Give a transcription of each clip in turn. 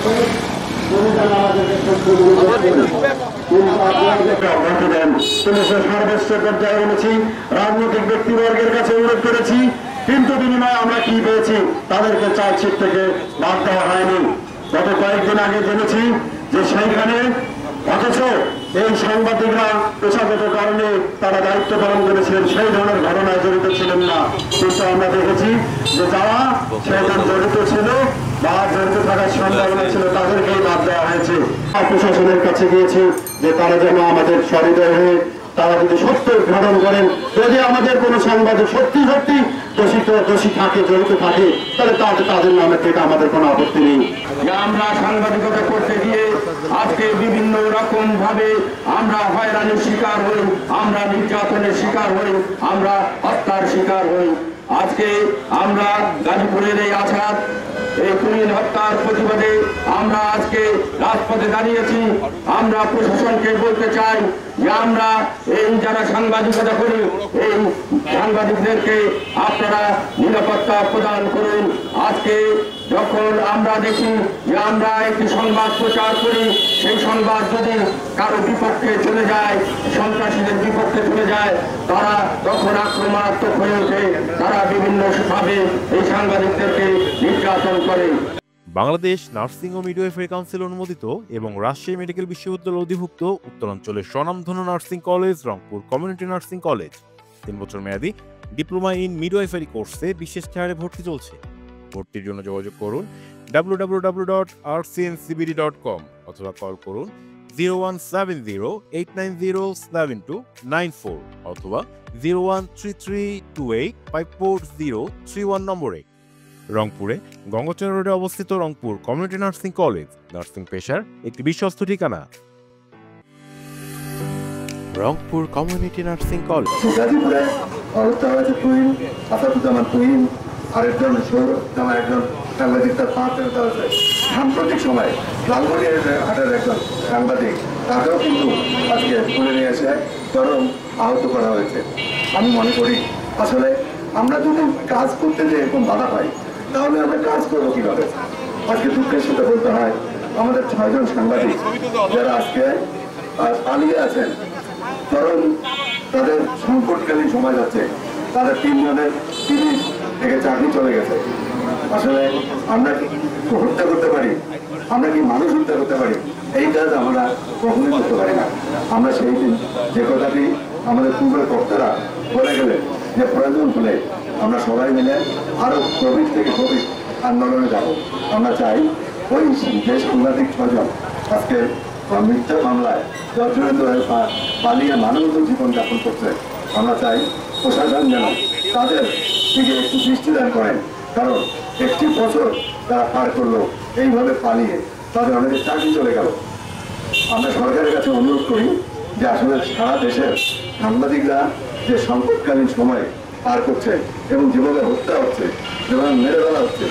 সর্বোচ্চ পর্যায়ে এনেছি, রাজনৈতিক ব্যক্তিবর্গের কাছে অনুরোধ করেছি, কিন্তু বিনিময়ে আমরা কি পেয়েছি? তাদেরকে চার্জশিট থেকে বাদ দেওয়া হয়নি। গত কয়েকদিন আগে জেনেছি যে সেইখানে অথচ এই সাংবাদিকরা পেশাগত কারণে তারা দায়িত্ব পালন করেছিলেন, সেই ধরনের ঘটনায় জড়িত ছিলেন না, কিন্তু আমরা দেখেছি যে যারা সেখানে জড়িত ছিল বা জড়িত থাকার সম্ভাবনা ছিল তাদেরকেই বাদ দেওয়া হয়েছে। প্রশাসনের কাছে গিয়েছি যে তারা যেন আমাদের সহৃদয় হয়ে তারা যদি সত্য গ্রহণ করেন, যদি আমাদের কোনো সাংবাদিক সত্যি সত্যি দোষী থাকে, জড়িত থাকে, তাহলে তাদের নামের থেকে আমাদের কোনো আপত্তি নেই। আমরা সাংবাদিকতা করতে গিয়ে আজকে বিভিন্ন রকম ভাবে আমরা হয়রানির শিকার হই, আমরা নির্যাতনের শিকার হই, আমরা হত্যার শিকার হই। আজকে আমরা গাজীপুরের এই আছাদ এই কুমিন হত্যার প্রতিবাদে আমরা আজকে রাজপথে দাঁড়িয়েছি। আমরা প্রশাসনকে বলতে চাই যে আমরা এই যারা সাংবাদিকতা করি এই সাংবাদিকদেরকে আপনারা নিরাপত্তা প্রদান করুন। আজকে যখন আমরা দেখি যে আমরা একটি সংবাদ প্রচার করি, সেই সংবাদ যদি কারো বিপক্ষে চলে যায়, সন্ত্রাসীদের বিপক্ষে চলে যায়, তারা তখন আক্রমণাত্মক হয়ে ওঠে, তারা বিভিন্নভাবে এই সাংবাদিকদেরকে নির্যাতন করে। বাংলাদেশ নার্সিং ও মিডওয়াইফারি কাউন্সিল অনুমোদিত এবং রাজশাহী মেডিকেল বিশ্ববিদ্যালয় অধিভুক্ত উত্তরাঞ্চলের স্বনামধন্য nursing college Rangpur community nursing college 3 বছর মেয়াদী ডিপ্লোমা ইন মিডওয়াইফারি কোর্সে বিশেষ ছাড়ে ভর্তি চলছে। ভর্তির জন্য যোগাযোগ করুন www.rcncbd.com অথবা কল করুন 01708907294 অথবা 013328543031 নম্বরে। রংপুরে গঙ্গাচড়া রোডে অবস্থিত Rangpur community nursing college nursing পেশার একটি বিশ্বস্ত ঠিকানা। রংপুর কমিউনিটি নার্সিং কলেজ আরেকজন একজন সাংবাদিক, তার সাম্প্রতিক সময় লালমনিরহাটের একজন সাংবাদিক, তাকেও কিন্তু আজকে তুলে নিয়ে এসে চরম আহত করা হয়েছে। আমি মনে করি আসলে আমরা যদি কাজ করতে যে এরকম বাধা পাই, তাহলে আমরা কাজ করবো কিভাবে? আজকে দুঃখের সাথে বলতে হয় আমাদের 6 জন সাংবাদিক যারা আজকে পালিয়ে আছেন, চরম তাদের সংকটকালীন সময় যাচ্ছে, তাদের 3 জনের 30 থেকে চাকরি চলে গেছে। আসলে আমরা কি হত্যা করতে পারি? আমরা কি মানুষ হত্যা করতে পারি? এই কাজ আমরা কখনোই করতে পারি না। আমরা সেই দিন যে কথাটি আমাদের পূর্বের বক্তারা বলে গেলেন যে প্রয়োজন হলে আমরা সবাই মিলে আরো গভীর থেকে গভীর আন্দোলনে যাব। আমরা চাই ওই যে সাংবাদিক 6 জন আজকে মিথ্যা মামলায় জর্জরিত হয়ে পালিয়ে মানবত জীবনযাপন করছে, আমরা চাই প্রশাসন যেন তাদের দিকে একটু দৃষ্টিদান করেন, কারণ 1 বছর তারা পার করলো এইভাবে পালিয়ে, তাদের অনেকে চাকরি চলে গেল। আমরা সরকারের কাছে অনুরোধ করি যে আসলে সারা দেশের সাংবাদিকরা যে সংকটকালীন সময় পার করছে এবং জীবনে হত্যা হচ্ছে, জীবনে মেরে ফেলা হচ্ছে,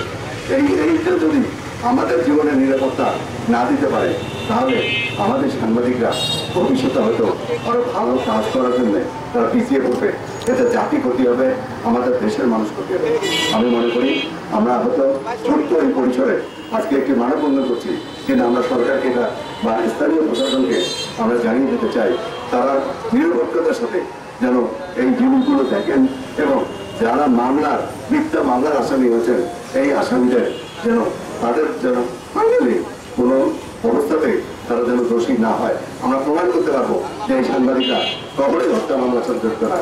এইটা যদি আমাদের জীবনের নিরাপত্তা না দিতে পারে, তাহলে আমাদের সাংবাদিকরা ভবিষ্যতে হয়তো আরো ভালো কাজ করার জন্য তারা পিছিয়ে পড়বে। এতে জাতি ক্ষতি হবে, আমাদের দেশের মানুষ ক্ষতি হবে। আমি মনে করি আমরা হয়তো ছোট্ট এই পরিসরে আজকে একটি মানববন্ধন করছি, কিন্তু আমরা সরকারকে বা স্থানীয় প্রশাসনকে আমরা জানিয়ে দিতে চাই তারা নিরপেক্ষতার সাথে যেন এই জিনিসগুলো দেখেন এবং যারা মিথ্যা মামলার আসামি হয়েছেন এই আসামিদের যেন তাদের যেন ফাইনালি কোনো অবস্থাতে তারা যেন দোষী না হয়। আমরা প্রমাণ করতে পারবো যে এই সাংবাদিকরা কখনোই হত্যা মামলা জড়িত না।